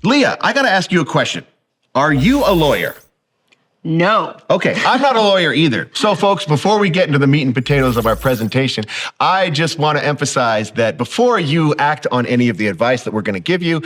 Leah, I got to ask you a question. Are you a lawyer? No. Okay, I'm not a lawyer either. So folks, before we get into the meat and potatoes of our presentation, I just want to emphasize that before you act on any of the advice that we're going to give you,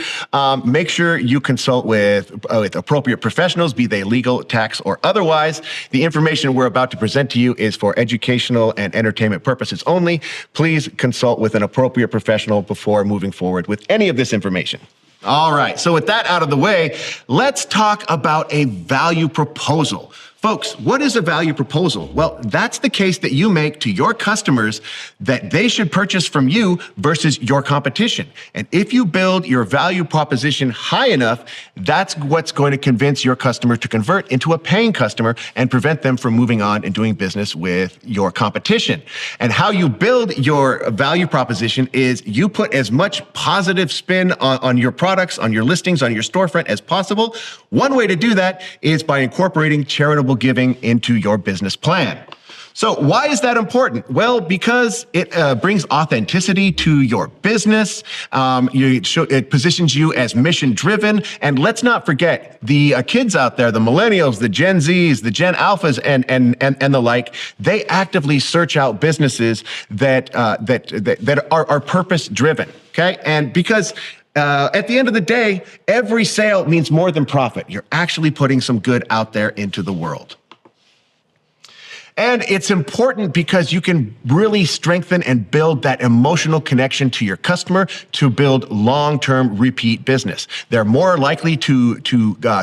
make sure you consult with appropriate professionals, be they legal, tax, or otherwise. The information we're about to present to you is for educational and entertainment purposes only. Please consult with an appropriate professional before moving forward with any of this information. All right, so with that out of the way, let's talk about a value proposal. Folks, what is a value proposal? Well, that's the case that you make to your customers that they should purchase from you versus your competition. And if you build your value proposition high enough, that's what's going to convince your customer to convert into a paying customer and prevent them from moving on and doing business with your competition. And how you build your value proposition is you put as much positive spin on your products, on your listings, on your storefront as possible. One way to do that is by incorporating charitable giving into your business plan. So why is that important? Well, because it brings authenticity to your business. It positions you as mission driven. And let's not forget the kids out there, the millennials, the Gen Zs, the Gen Alphas, and the like. They actively search out businesses that are purpose driven. Okay, and because at the end of the day, every sale means more than profit. You're actually putting some good out there into the world. And it's important because you can really strengthen and build that emotional connection to your customer to build long-term repeat business. They're more likely to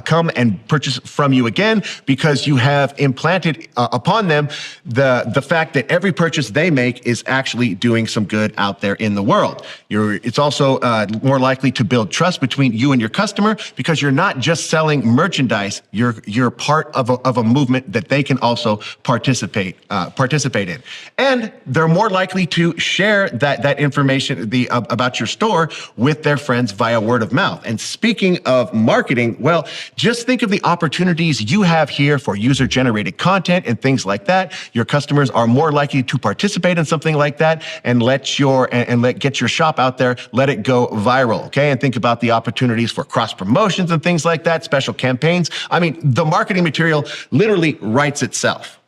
come and purchase from you again because you have implanted upon them the fact that every purchase they make is actually doing some good out there in the world. It's also more likely to build trust between you and your customer because you're not just selling merchandise. You're part of a movement that they can also participate in. And they're more likely to share that information about your store with their friends via word of mouth. And speaking of marketing, well, just think of the opportunities you have here for user-generated content and things like that. Your customers are more likely to participate in something like that and get your shop out there, let it go viral, okay? And think about the opportunities for cross promotions and things like that, special campaigns. I mean, the marketing material literally writes itself.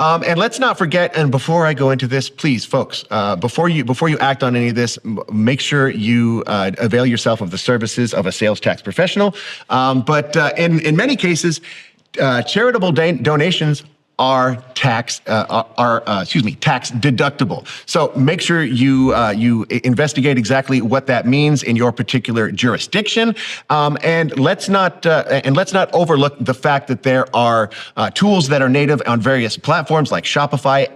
And let's not forget, and before I go into this, please, folks, before you act on any of this, make sure you avail yourself of the services of a sales tax professional. But in many cases, charitable donations are tax deductible. So make sure you investigate exactly what that means in your particular jurisdiction, and let's not overlook the fact that there are tools that are native on various platforms like Shopify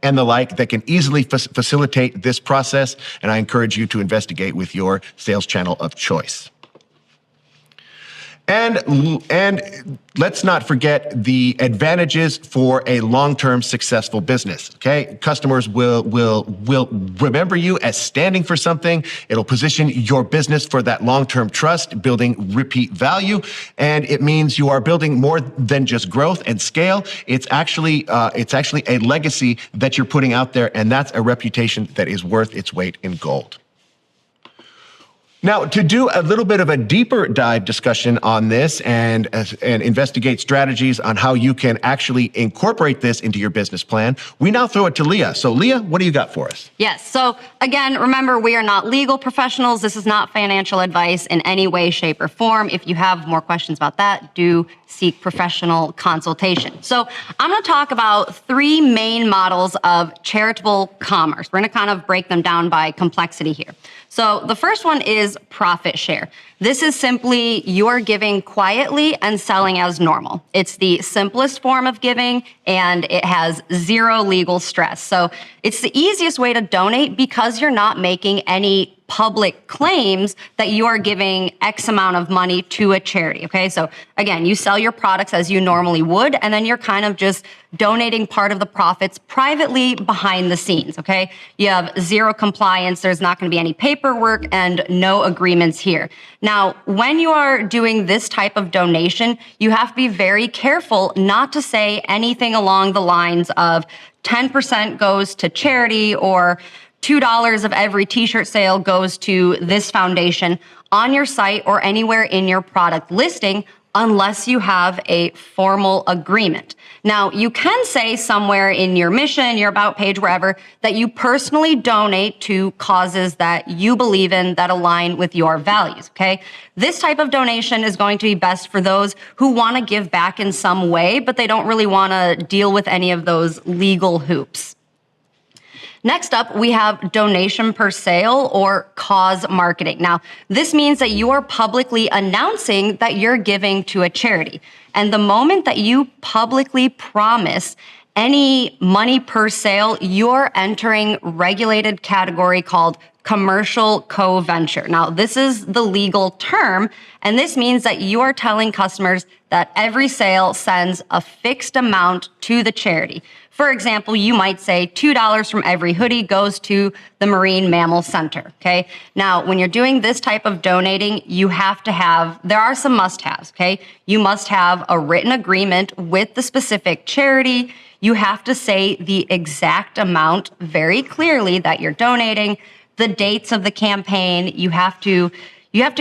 and the like that can easily facilitate this process. And I encourage you to investigate with your sales channel of choice. And let's not forget the advantages for a long-term successful business, okay? Customers will remember you as standing for something. It'll position your business for that long-term trust, building repeat value. And it means you are building more than just growth and scale. It's actually a legacy that you're putting out there, and that's a reputation that is worth its weight in gold. Now, to do a little bit of a deeper dive discussion on this and investigate strategies on how you can actually incorporate this into your business plan, we now throw it to Leah. So Leah, what do you got for us? Yes. So again, remember, we are not legal professionals. This is not financial advice in any way, shape, or form. If you have more questions about that, do seek professional consultation. So I'm going to talk about three main models of charitable commerce. We're going to kind of break them down by complexity here. So the first one is profit share. This is simply you're giving quietly and selling as normal. It's the simplest form of giving and it has zero legal stress. So it's the easiest way to donate because you're not making any public claims that you are giving X amount of money to a charity, okay? So again, you sell your products as you normally would, and then you're kind of just donating part of the profits privately behind the scenes, okay? You have zero compliance, there's not gonna be any paperwork and no agreements here. Now, when you are doing this type of donation, you have to be very careful not to say anything along the lines of 10% goes to charity or $2 of every t-shirt sale goes to this foundation. on your site or anywhere in your product listing unless you have a formal agreement. Now, you can say somewhere in your mission, your about page, wherever, that you personally donate to causes that you believe in that align with your values, okay? This type of donation is going to be best for those who want to give back in some way, but they don't really want to deal with any of those legal hoops. Next up, we have donation per sale or cause marketing. Now, this means that you are publicly announcing that you're giving to a charity. And the moment that you publicly promise any money per sale, you're entering regulated category called commercial co-venture. Now, this is the legal term, and this means that you are telling customers that every sale sends a fixed amount to the charity. For example, you might say $2 from every hoodie goes to the Marine Mammal Center, okay? Now, when you're doing this type of donating, you have to have, there are some must-haves, okay? You must have a written agreement with the specific charity. You have to say the exact amount very clearly that you're donating, the dates of the campaign. You have to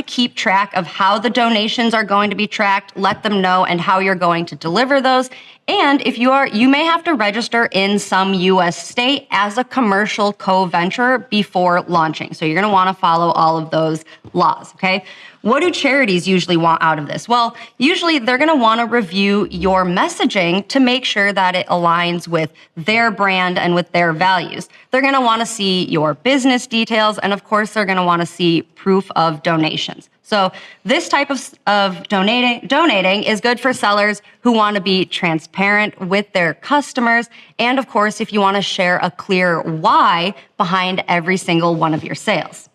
keep track of how the donations are going to be tracked, let them know, and how you're going to deliver those. And if you may have to register in some US state as a commercial co-venture before launching. So you're going to want to follow all of those laws, okay? What do charities usually want out of this? Well, usually they're going to want to review your messaging to make sure that it aligns with their brand and with their values. They're going to want to see your business details, and of course, they're going to want to see proof of donations. So this type of donating is good for sellers who want to be transparent with their customers. And of course, if you want to share a clear why behind every single one of your sales.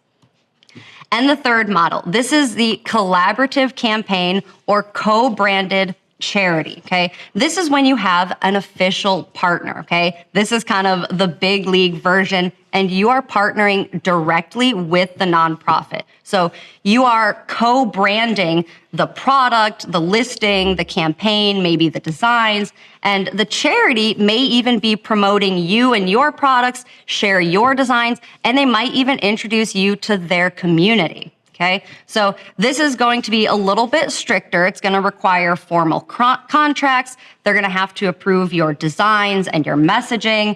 And the third model, this is the collaborative campaign or co-branded charity, okay? This is when you have an official partner, okay? This is kind of the big league version, and you are partnering directly with the nonprofit. So you are co-branding the product, the listing, the campaign, maybe the designs, and the charity may even be promoting you and your products, share your designs, and they might even introduce you to their community. Okay, so this is going to be a little bit stricter. It's going to require formal contracts. They're going to have to approve your designs and your messaging,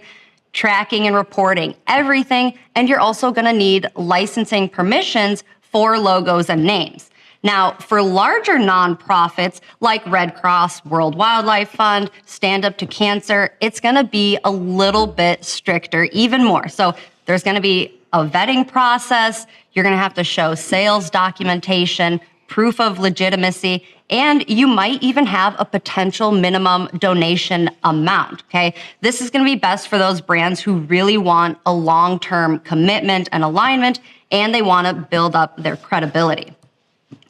tracking and reporting everything. And you're also going to need licensing permissions for logos and names. Now, for larger nonprofits like Red Cross, World Wildlife Fund, Stand Up to Cancer, it's going to be a little bit stricter, even more. So there's going to be a vetting process. You're going to have to show sales documentation, proof of legitimacy, and you might even have a potential minimum donation amount, okay? This is going to be best for those brands who really want a long-term commitment and alignment, and they want to build up their credibility.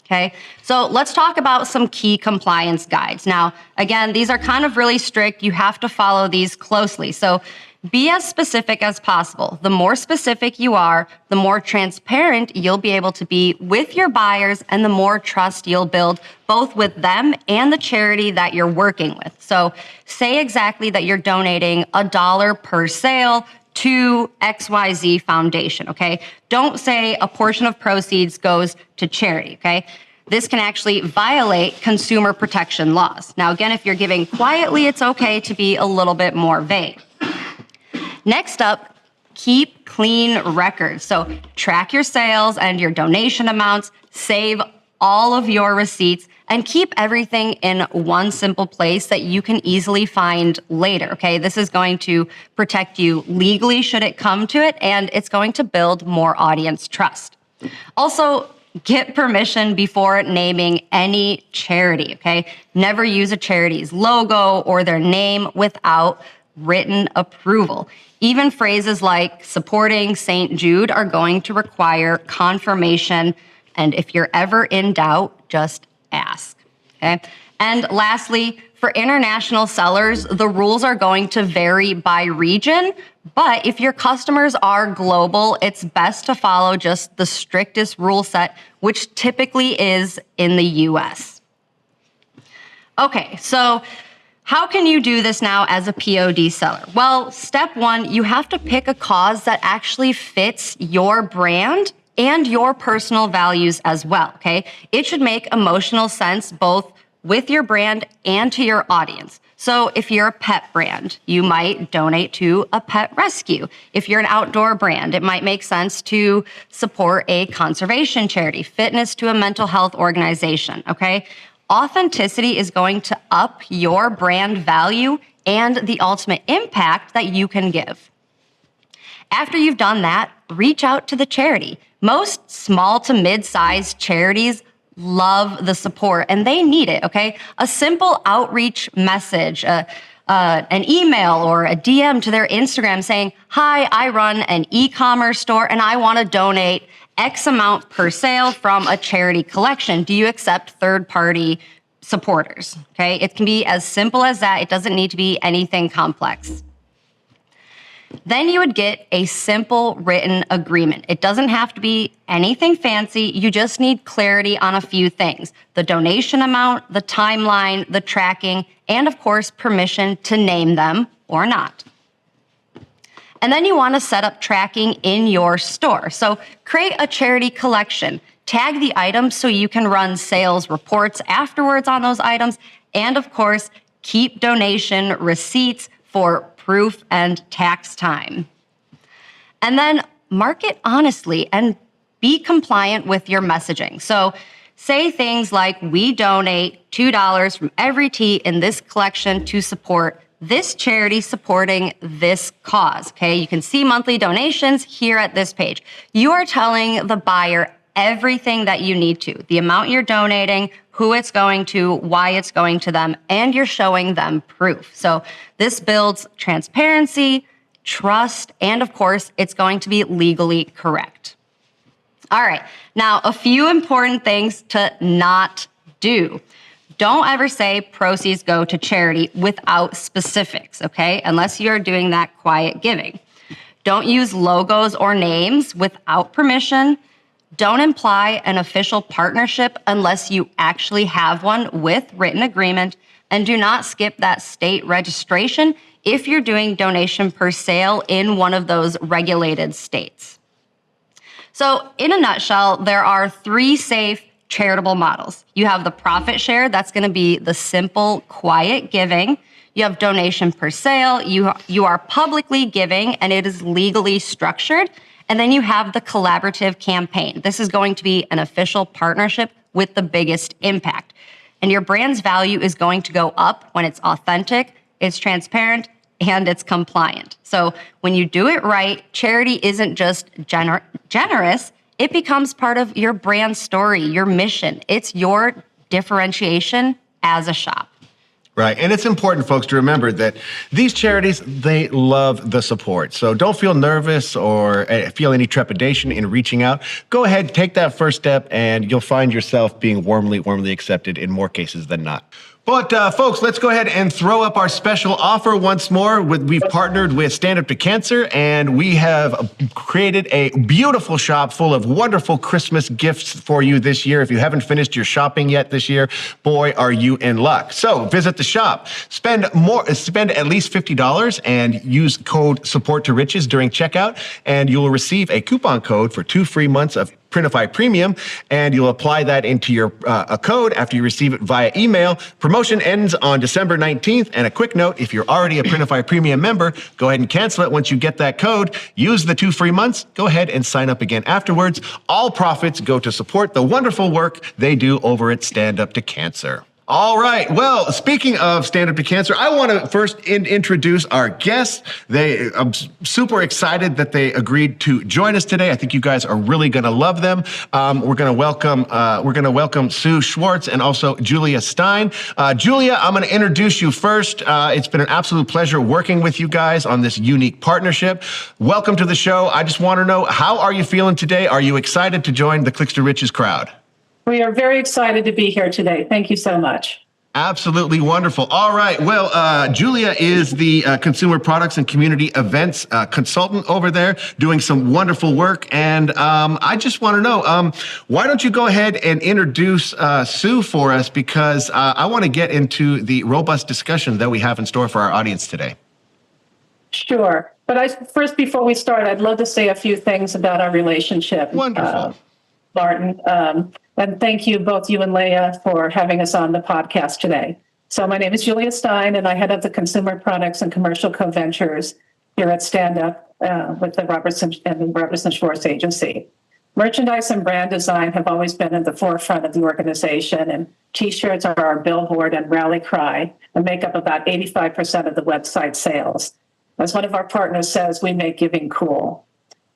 Okay, so let's talk about some key compliance guides. Now, again, these are kind of really strict. You have to follow these closely. So be as specific as possible. The more specific you are, the more transparent you'll be able to be with your buyers, and the more trust you'll build both with them and the charity that you're working with. So say exactly that you're donating $1 per sale to XYZ Foundation, okay? Don't say a portion of proceeds goes to charity, okay? This can actually violate consumer protection laws. Now, again, if you're giving quietly, it's okay to be a little bit more vague. Next up, keep clean records. So track your sales and your donation amounts, save all of your receipts, and keep everything in one simple place that you can easily find later, okay? This is going to protect you legally should it come to it, and it's going to build more audience trust. Also, get permission before naming any charity, okay? Never use a charity's logo or their name without written approval. Even phrases like supporting St. Jude are going to require confirmation, and if you're ever in doubt, just ask, okay? And lastly, for international sellers, the rules are going to vary by region, but if your customers are global, it's best to follow just the strictest rule set, which typically is in the US. Okay, so how can you do this now as a POD seller? Well, step one, you have to pick a cause that actually fits your brand and your personal values as well, okay? It should make emotional sense both with your brand and to your audience. So if you're a pet brand, you might donate to a pet rescue. If you're an outdoor brand, it might make sense to support a conservation charity, fitness to a mental health organization, okay? Authenticity is going to up your brand value and the ultimate impact that you can give. After you've done that, reach out to the charity. Most small to mid-sized charities love the support and they need it, okay? A simple outreach message, an email or a DM to their Instagram saying, hi, I run an e-commerce store and I want to donate X amount per sale from a charity collection. Do you accept third-party supporters? Okay, it can be as simple as that. It doesn't need to be anything complex. Then you would get a simple written agreement. It doesn't have to be anything fancy. You just need clarity on a few things: the donation amount, the timeline, the tracking, and of course, permission to name them or not. And then you want to set up tracking in your store. So create a charity collection, tag the items so you can run sales reports afterwards on those items, and of course, keep donation receipts for proof and tax time. And then market honestly and be compliant with your messaging. So say things like, we donate $2 from every tea in this collection to support this charity supporting this cause, okay? You can see monthly donations here at this page. You are telling the buyer everything that you need to, the amount you're donating, who it's going to, why it's going to them, and you're showing them proof. So this builds transparency, trust, and of course, it's going to be legally correct. All right, now a few important things to not do. Don't ever say proceeds go to charity without specifics, okay? Unless you're doing that quiet giving. Don't use logos or names without permission. Don't imply an official partnership unless you actually have one with written agreement, and do not skip that state registration if you're doing donation per sale in one of those regulated states. So in a nutshell, there are 3 safe charitable models. You have the profit share, that's going to be the simple, quiet giving. You have donation per sale, you are publicly giving and it is legally structured. And then you have the collaborative campaign. This is going to be an official partnership with the biggest impact. And your brand's value is going to go up when it's authentic, it's transparent, and it's compliant. So when you do it right, charity isn't just generous, it becomes part of your brand story, your mission. It's your differentiation as a shop. Right. And it's important, folks, to remember that these charities, they love the support. So don't feel nervous or feel any trepidation in reaching out. Go ahead, take that first step, and you'll find yourself being warmly accepted in more cases than not. But folks, let's go ahead and throw up our special offer once more. We've partnered with Stand Up to Cancer, and we have created a beautiful shop full of wonderful Christmas gifts for you this year. If you haven't finished your shopping yet this year, boy, are you in luck. So visit the shop, spend at least $50 and use code SUPPORT2RICHES during checkout, and you will receive a coupon code for 2 free months of Printify Premium, and you'll apply that into your code after you receive it via email. Promotion ends on December 19th, and a quick note, if you're already a Printify Premium member, go ahead and cancel it once you get that code. Use the 2 free months, go ahead and sign up again afterwards. All profits go to support the wonderful work they do over at Stand Up to Cancer. All right. Well, speaking of Stand Up to Cancer, I want to first introduce our guests. I'm super excited that they agreed to join us today. I think you guys are really going to love them. We're going to welcome Sue Schwartz and also Julia Stein. Julia, I'm going to introduce you first. It's been an absolute pleasure working with you guys on this unique partnership. Welcome to the show. I just want to know, how are you feeling today? Are you excited to join the Clicks to Riches crowd? We are very excited to be here today. Thank you so much. Absolutely wonderful. All right. Well, Julia is the consumer products and community events consultant over there, doing some wonderful work. And I just want to know, why don't you go ahead and introduce Sue for us, because I want to get into the robust discussion that we have in store for our audience today. Sure. But first, before we start, I'd love to say a few things about our relationship. Wonderful. Martin. And thank you, both you and Leah, for having us on the podcast today. So my name is Julia Stein, and I head up the Consumer Products and Commercial Co-Ventures here at Stand Up with the Robertson Schwartz Agency. Merchandise and brand design have always been at the forefront of the organization, and T-shirts are our billboard and rally cry and make up about 85% of the website sales. As one of our partners says, we make giving cool.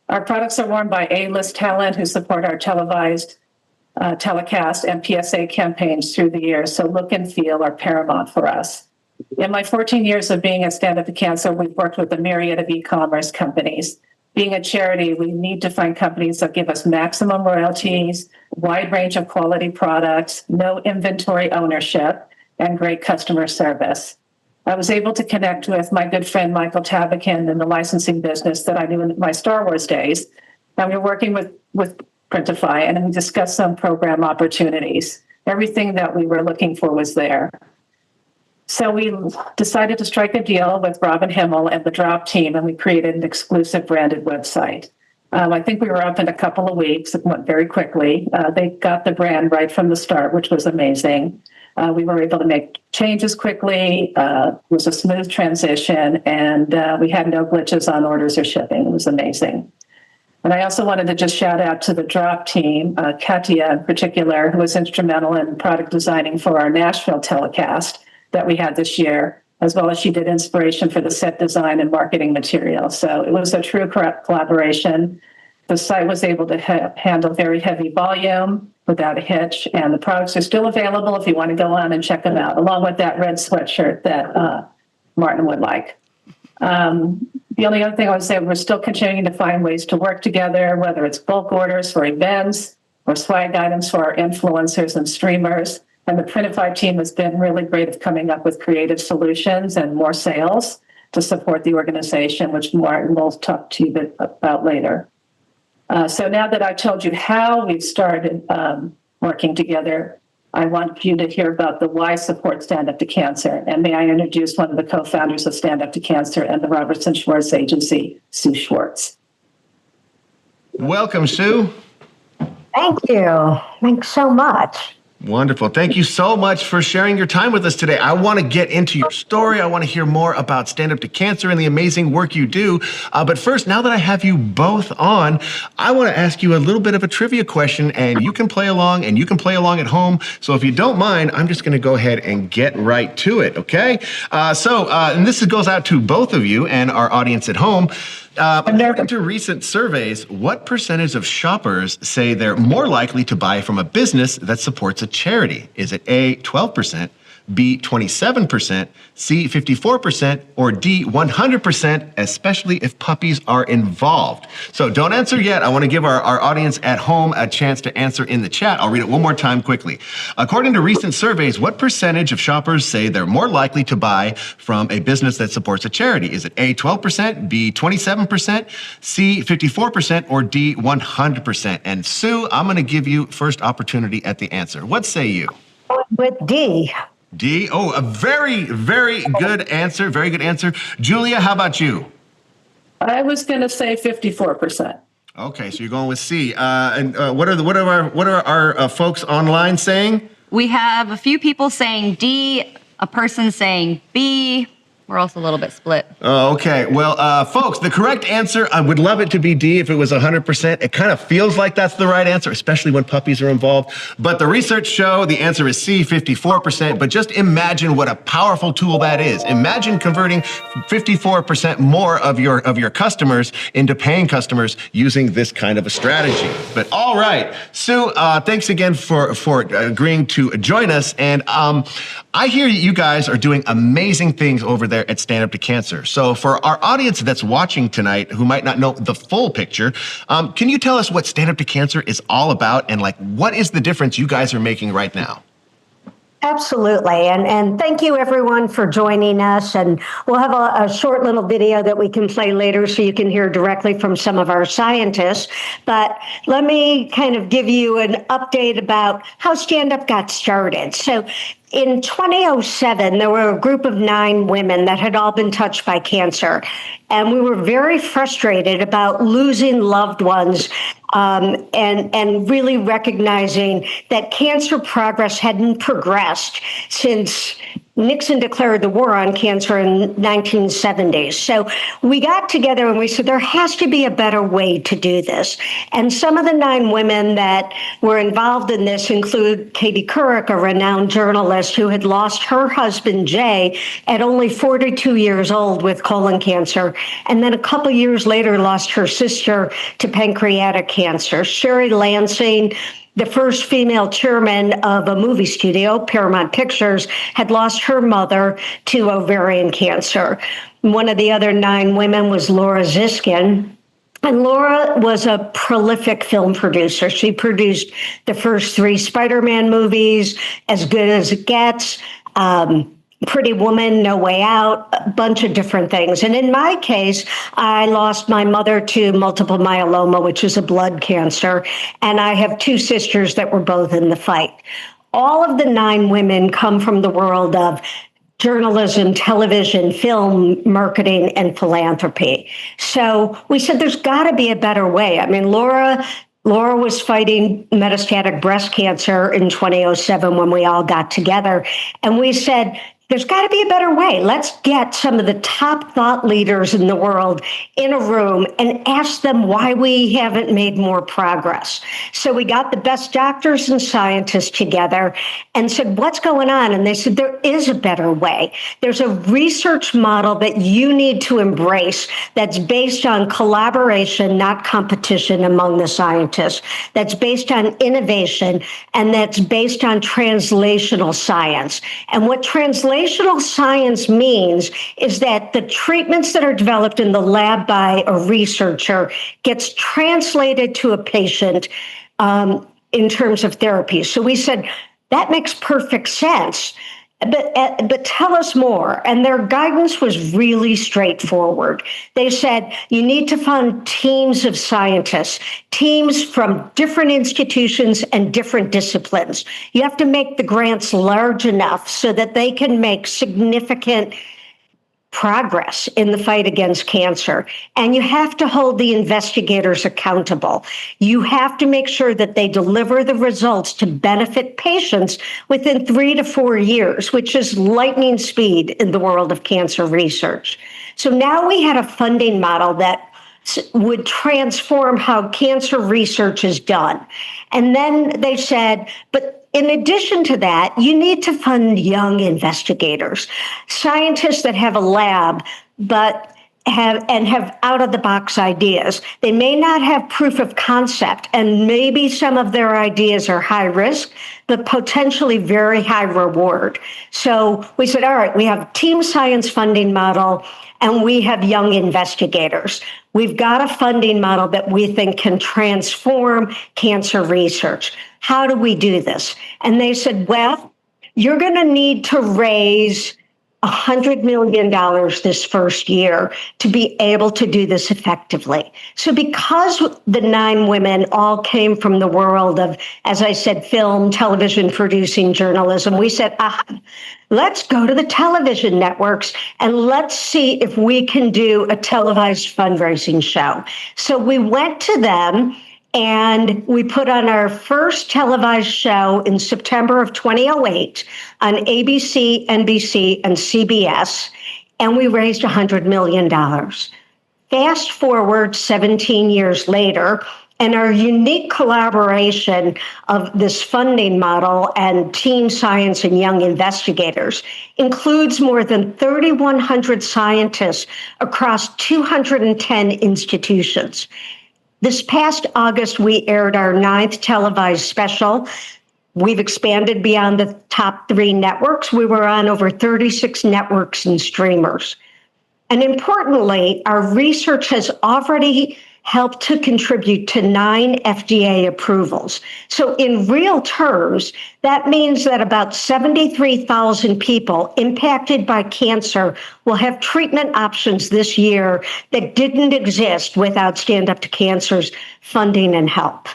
Our products are worn by A-list talent who support our televised telecast and PSA campaigns through the years, so look and feel are paramount for us. In my 14 years of being at Stand Up to Cancer, we've worked with a myriad of e-commerce companies. Being a charity, we need to find companies that give us maximum royalties, wide range of quality products, no inventory ownership, and great customer service. I was able to connect with my good friend Michael Tabakin in the licensing business that I knew in my Star Wars days. And we were working with Printify, and we discussed some program opportunities. Everything that we were looking for was there. So we decided to strike a deal with Robin Himmel and the Drop team, and we created an exclusive branded website. I think we were up in a couple of weeks. It went very quickly. They got the brand right from the start, which was amazing. We were able to make changes quickly. It was a smooth transition, and we had no glitches on orders or shipping. It was amazing. And I also wanted to just shout out to the Drop team, Katia in particular, who was instrumental in product designing for our Nashville telecast that we had this year, as well as she did inspiration for the set design and marketing material. So it was a true collaboration. The site was able to handle very heavy volume without a hitch, and the products are still available if you want to go on and check them out, along with that red sweatshirt that Martin would like. The only other thing I would say, we're still continuing to find ways to work together, whether it's bulk orders for events or swag items for our influencers and streamers. And the Printify team has been really great at coming up with creative solutions and more sales to support the organization, which Martin will talk to you about later. So now that I've told you how we've started working together, I want you to hear about the why support Stand Up to Cancer. And may I introduce one of the co-founders of Stand Up to Cancer and the Robertson Schwartz Agency, Sue Schwartz. Welcome, Sue. Thank you. Thanks so much. Wonderful. Thank you so much for sharing your time with us today. I want to get into your story. I want to hear more about Stand Up to Cancer and the amazing work you do. But first, now that I have you both on, I want to ask you a little bit of a trivia question, and you can play along, and you can play along at home. So if you don't mind, I'm just going to go ahead and get right to it, okay? And this goes out to both of you and our audience at home. According to recent surveys, what percentage of shoppers say they're more likely to buy from a business that supports a charity? Is it A, 12%, B, 27%, C, 54%, or D, 100%, especially if puppies are involved? So don't answer yet. I want to give our audience at home a chance to answer in the chat. I'll read it one more time quickly. According to recent surveys, what percentage of shoppers say they're more likely to buy from a business that supports a charity? Is it A, 12%, B, 27%, C, 54%, or D, 100%? And Sue, I'm going to give you first opportunity at the answer. What say you? With D. D. Oh, a very, very good answer. Very good answer. Julia, how about you? I was going to say 54%. Okay, so you're going with C. What are our folks online saying? We have a few people saying D, a person saying B. We're also a little bit split. Oh, okay. Well, folks, the correct answer, I would love it to be D if it was 100%. It kind of feels like that's the right answer, especially when puppies are involved. But the research show the answer is C, 54%. But just imagine what a powerful tool that is. Imagine converting 54% more of your customers into paying customers using this kind of a strategy. But all right, Sue, thanks again for agreeing to join us. And I hear you guys are doing amazing things over there at Stand Up to Cancer. So for our audience that's watching tonight who might not know the full picture, can you tell us what Stand Up to Cancer is all about and what is the difference you guys are making right now? Absolutely. And thank you, everyone, for joining us. And we'll have a short little video that we can play later so you can hear directly from some of our scientists. But let me kind of give you an update about how Stand Up got started. So In 2007, there were a group of 9 women that had all been touched by cancer. And we were very frustrated about losing loved ones and really recognizing that cancer progress hadn't progressed since Nixon declared the war on cancer in 1970s. So we got together and we said, there has to be a better way to do this. And some of the 9 women that were involved in this include Katie Couric, a renowned journalist who had lost her husband, Jay, at only 42 years old with colon cancer. And then a couple years later, lost her sister to pancreatic cancer. Sherry Lansing, the first female chairman of a movie studio, Paramount Pictures, had lost her mother to ovarian cancer. One of the other 9 women was Laura Ziskin. And Laura was a prolific film producer. She produced the first 3 Spider-Man movies, As Good as It Gets, Pretty Woman, No Way Out, a bunch of different things. And in my case, I lost my mother to multiple myeloma, which is a blood cancer. And I have 2 sisters that were both in the fight. All of the 9 women come from the world of journalism, television, film, marketing, and philanthropy. So we said there's got to be a better way. I mean, Laura was fighting metastatic breast cancer in 2007 when we all got together. And we said, there's got to be a better way. Let's get some of the top thought leaders in the world in a room and ask them why we haven't made more progress. So we got the best doctors and scientists together and said, what's going on? And they said, there is a better way. There's a research model that you need to embrace that's based on collaboration, not competition among the scientists, that's based on innovation, and that's based on translational science. And what translational science means is that the treatments that are developed in the lab by a researcher gets translated to a patient in terms of therapy. So we said, that makes perfect sense. But tell us more. And their guidance was really straightforward. They said, you need to fund teams of scientists, teams from different institutions and different disciplines. You have to make the grants large enough so that they can make significant progress in the fight against cancer. And you have to hold the investigators accountable. You have to make sure that they deliver the results to benefit patients within 3 to 4 years, which is lightning speed in the world of cancer research. So now we had a funding model that would transform how cancer research is done. And then they said, but in addition to that, you need to fund young investigators, scientists that have a lab, but have out-of-the-box ideas. They may not have proof of concept, and maybe some of their ideas are high risk, but potentially very high reward. So we said, all right, we have team science funding model, and we have young investigators. We've got a funding model that we think can transform cancer research. How do we do this? And they said, well, you're going to need to raise $100 million this first year to be able to do this effectively. So because the 9 women all came from the world of, as I said, film, television producing, journalism, we said, let's go to the television networks and let's see if we can do a televised fundraising show. So we went to them and we put on our first televised show in September of 2008 on ABC, NBC, and CBS, and we raised $100 million. Fast forward 17 years later, and our unique collaboration of this funding model and team science and young investigators includes more than 3,100 scientists across 210 institutions. This past August, we aired our 9th televised special. We've expanded beyond the top 3 networks. We were on over 36 networks and streamers. And importantly, our research has already helped to contribute to 9 FDA approvals. So in real terms, that means that about 73,000 people impacted by cancer will have treatment options this year that didn't exist without Stand Up to Cancer's funding and help.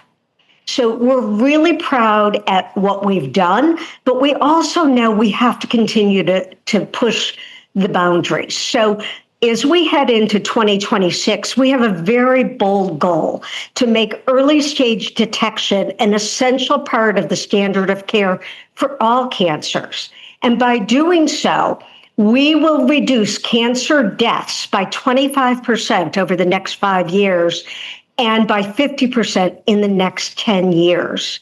So we're really proud at what we've done, but we also know we have to continue to push the boundaries. So as we head into 2026, we have a very bold goal to make early stage detection an essential part of the standard of care for all cancers. And by doing so, we will reduce cancer deaths by 25% over the next 5 years and by 50% in the next 10 years.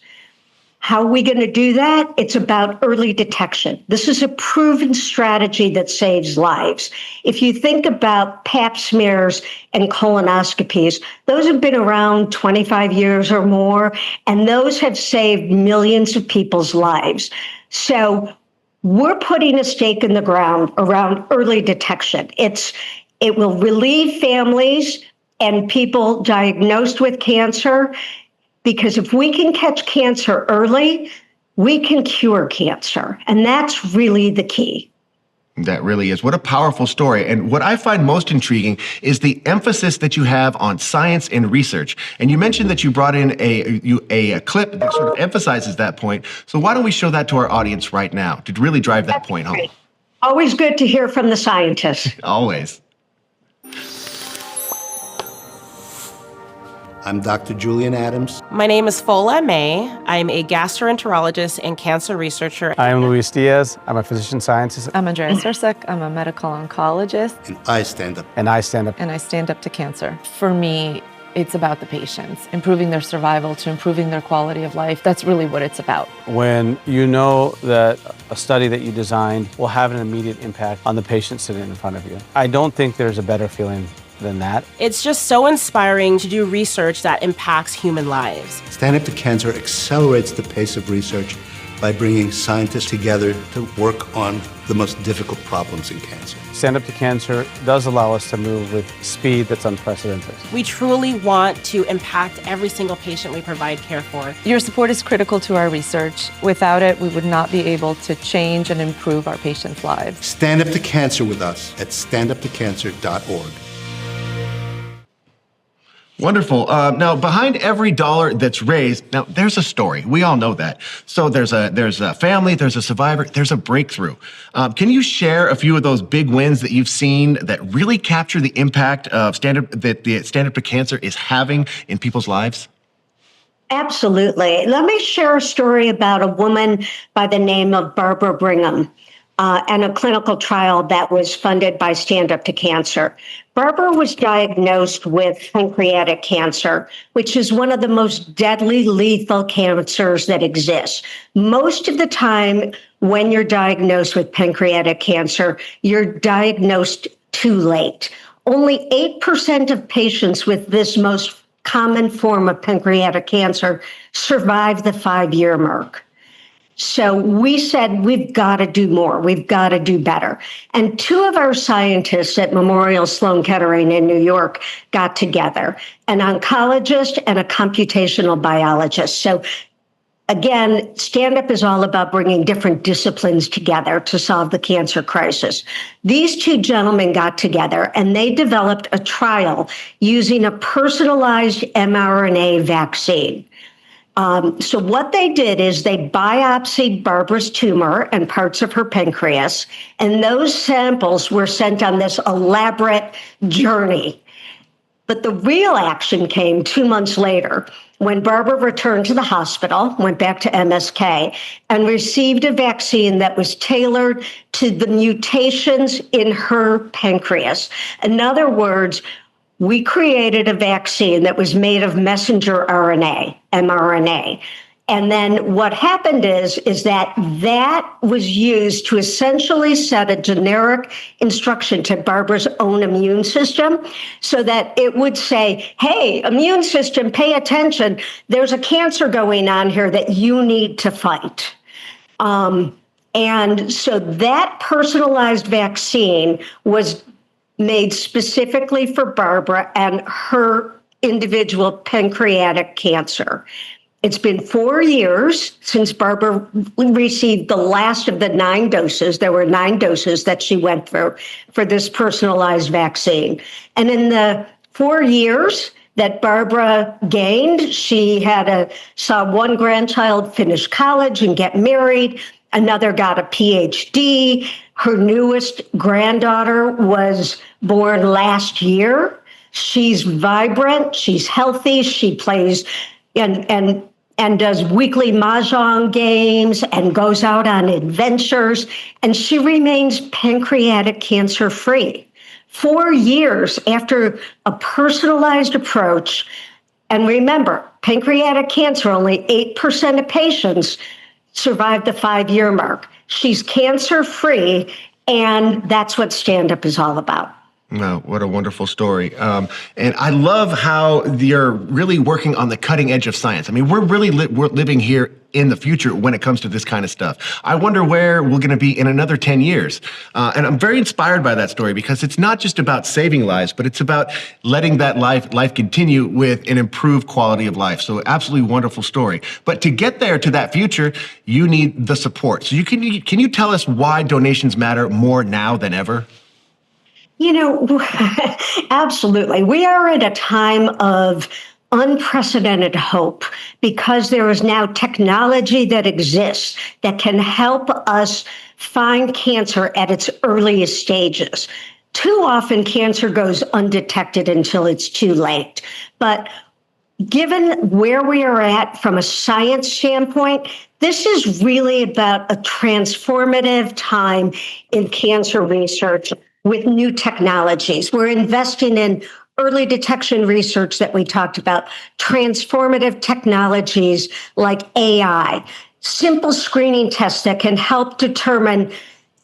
How are we going to do that? It's about early detection. This is a proven strategy that saves lives. If you think about pap smears and colonoscopies, those have been around 25 years or more, and those have saved millions of people's lives. So we're putting a stake in the ground around early detection. It will relieve families and people diagnosed with cancer, because if we can catch cancer early, we can cure cancer. And that's really the key. That really is. What a powerful story. And what I find most intriguing is the emphasis that you have on science and research. And you mentioned that you brought in a clip that sort of emphasizes that point. So why don't we show that to our audience right now to really drive that point home? Always good to hear from the scientists. Always. I'm Dr. Julian Adams. My name is Fola May. I'm a gastroenterologist and cancer researcher. I'm Luis Diaz. I'm a physician scientist. I'm Andrea Sursek. I'm a medical oncologist. And I stand up. And I stand up. And I stand up to cancer. For me, it's about the patients, improving their survival to improving their quality of life. That's really what it's about. When you know that a study that you designed will have an immediate impact on the patient sitting in front of you, I don't think there's a better feeling than that. It's just so inspiring to do research that impacts human lives. Stand Up to Cancer accelerates the pace of research by bringing scientists together to work on the most difficult problems in cancer. Stand Up to Cancer does allow us to move with speed that's unprecedented. We truly want to impact every single patient we provide care for. Your support is critical to our research. Without it, we would not be able to change and improve our patients' lives. Stand Up to Cancer with us at standuptocancer.org. Wonderful. Now, behind every dollar that's raised, now there's a story. We all know that. So there's a family, there's a survivor, there's a breakthrough. Can you share a few of those big wins that you've seen that really capture the impact of the Stand Up to Cancer is having in people's lives? Absolutely. Let me share a story about a woman by the name of Barbara Brigham. And a clinical trial that was funded by Stand Up to Cancer. Barbara was diagnosed with pancreatic cancer, which is one of the most deadly, lethal cancers that exists. Most of the time, when you're diagnosed with pancreatic cancer, you're diagnosed too late. Only 8% of patients with this most common form of pancreatic cancer survive the 5-year mark. So we said, we've got to do more. We've got to do better. And 2 of our scientists at Memorial Sloan Kettering in New York got together, an oncologist and a computational biologist. So again, Stand Up is all about bringing different disciplines together to solve the cancer crisis. These 2 gentlemen got together and they developed a trial using a personalized mRNA vaccine. So what they did is they biopsied Barbara's tumor and parts of her pancreas, and those samples were sent on this elaborate journey. But the real action came 2 months later when Barbara returned to the hospital, went back to MSK, and received a vaccine that was tailored to the mutations in her pancreas. In other words, we created a vaccine that was made of messenger RNA, mRNA. And then what happened is that was used to essentially set a generic instruction to Barbara's own immune system so that it would say, hey, immune system, pay attention. There's a cancer going on here that you need to fight. And so that personalized vaccine was made specifically for Barbara and her individual pancreatic cancer. It's been 4 years since Barbara received the last of the 9 doses. There were 9 doses that she went through for this personalized vaccine. And in the 4 years that Barbara gained. She saw one grandchild finish college and get married. Another got a PhD. Her newest granddaughter was born last year. She's vibrant. She's healthy. She plays and does weekly mahjong games and goes out on adventures. And she remains pancreatic cancer free 4 years after a personalized approach. And remember, pancreatic cancer, only 8% of patients survive the 5-year mark. She's cancer free, and that's what Stand Up is all about. Wow, what a wonderful story. And I love how you're really working on the cutting edge of science. I mean, we're really we're living here in the future when it comes to this kind of stuff. I wonder where we're going to be in another 10 years. And I'm very inspired by that story because it's not just about saving lives, but it's about letting that life continue with an improved quality of life. So absolutely wonderful story. But to get there to that future, you need the support. So can you tell us why donations matter more now than ever? You know, absolutely. We are at a time of unprecedented hope because there is now technology that exists that can help us find cancer at its earliest stages. Too often, cancer goes undetected until it's too late. But given where we are at from a science standpoint, this is really about a transformative time in cancer research with new technologies. We're investing in early detection research that we talked about, transformative technologies like AI, simple screening tests that can help determine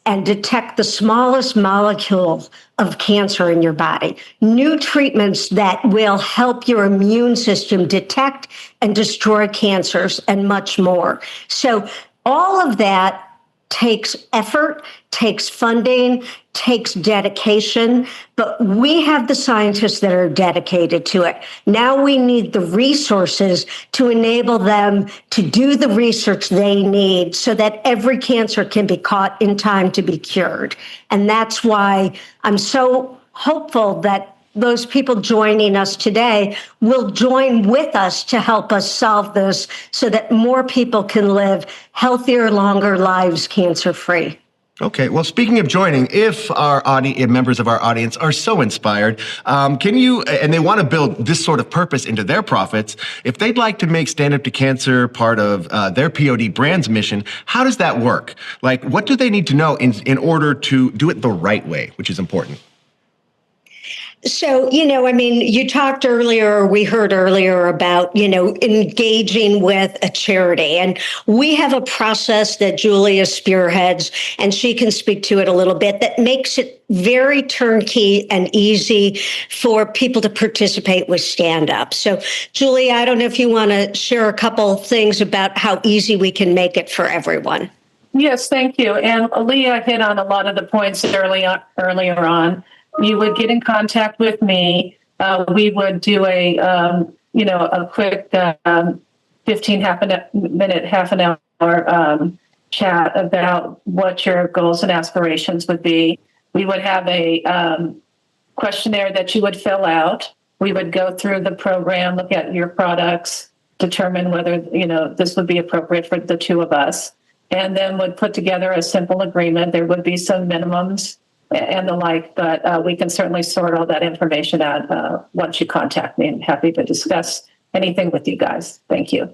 and detect the smallest molecule of cancer in your body, new treatments that will help your immune system detect and destroy cancers, and much more. So all of that takes effort, takes funding, takes dedication, but we have the scientists that are dedicated to it. Now we need the resources to enable them to do the research they need so that every cancer can be caught in time to be cured. And that's why I'm so hopeful that those people joining us today will join with us to help us solve this so that more people can live healthier, longer lives cancer-free. Okay, well, speaking of joining, if if members of our audience are so inspired, can you, and they want to build this sort of purpose into their profits, if they'd like to make Stand Up to Cancer part of their POD brand's mission, how does that work? Like, what do they need to know in order to do it the right way, which is important? So, you talked earlier, or we heard earlier about, engaging with a charity. And we have a process that Julia spearheads, and she can speak to it a little bit, that makes it very turnkey and easy for people to participate with Stand Up. So, Julia, I don't know if you want to share a couple things about how easy we can make it for everyone. Yes, thank you. And Leah hit on a lot of the points earlier on. You would get in contact with me. We would do a quick 15, half an hour chat about what your goals and aspirations would be. We would have a questionnaire that you would fill out. We would go through the program, look at your products, determine whether, this would be appropriate for the two of us, and then would put together a simple agreement. There would be some minimums and the like, but we can certainly sort all that information out once you contact me. I'm happy to discuss anything with you guys. Thank you.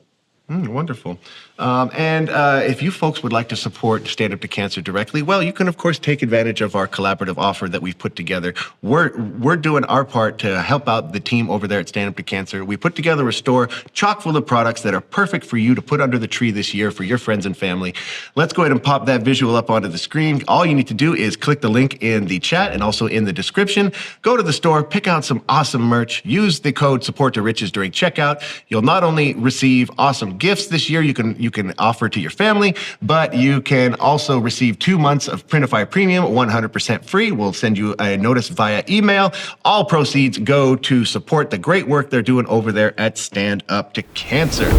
Wonderful. And if you folks would like to support Stand Up to Cancer directly, well, you can, of course, take advantage of our collaborative offer that we've put together. We're doing our part to help out the team over there at Stand Up to Cancer. We put together a store chock full of products that are perfect for you to put under the tree this year for your friends and family. Let's go ahead and pop that visual up onto the screen. All you need to do is click the link in the chat and also in the description. Go to the store, pick out some awesome merch, use the code SupportToRiches during checkout. You'll not only receive awesome gifts this year you can offer to your family, but you can also receive 2 months of Printify Premium 100% free. We'll send you a notice via email. All proceeds go to support the great work they're doing over there at Stand Up to Cancer.